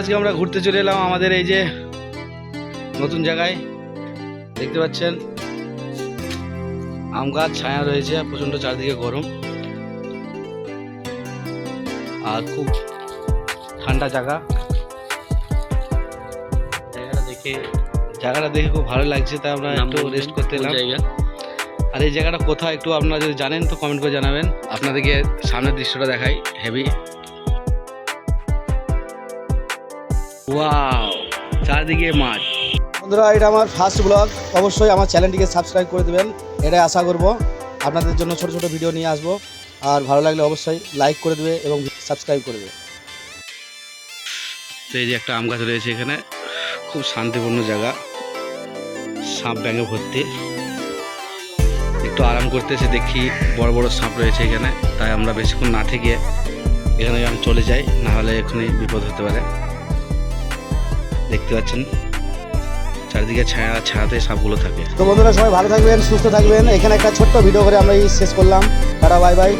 আজকে আমরা ঘুরতে চলে এলাম আমাদের এই যে নতুন জায়গায়। দেখতে পাচ্ছেন আম গাছ ছায়া রয়েছে, প্রচন্ড চারদিকে গরম আর খুব ঠান্ডা জায়গা। জায়গাটা দেখে খুব ভালো লাগছে, তাই আমরা একটু রেস্ট করতে এলাম। আর এই জায়গাটা কোথায় একটু আপনারা যদি জানেন তো কমেন্ট করে জানাবেন। আপনাদেরকে সামনের দৃশ্যটা দেখাই, হেভি। ওয়াও, চারদিকে মাঠ। বন্ধুরা, এটা আমার ফার্স্ট ব্লগ, অবশ্যই আমার চ্যানেলটিকে সাবস্ক্রাইব করে দেবেন, এটাই আশা করব। আপনাদের জন্য ছোট ছোট ভিডিও নিয়ে আসবো, আর ভালো লাগলে অবশ্যই লাইক করে দেবে এবং সাবস্ক্রাইব করে দেবে। তো এই যে একটা আম গাছ রয়েছে এখানে, খুব শান্তিপূর্ণ জায়গা, সাপ ব্যাঙে ভর্তি। একটু আরাম করতে এসে দেখি বড় বড় সাপ রয়েছে এখানে, তাই আমরা বেশিক্ষণ না থেকে এখানে আমি চলে যাই, না হলে এখনই বিপদ হতে পারে। দেখতে পাচ্ছেন চারিদিকে ছায়াতে সাপগুলো থাকে। তো বন্ধুরা, সবাই ভালো থাকবেন, সুস্থ থাকবেন। এখানে একটা ছোট্ট ভিডিও করে আমরা শেষ করলাম। Tata, bye bye.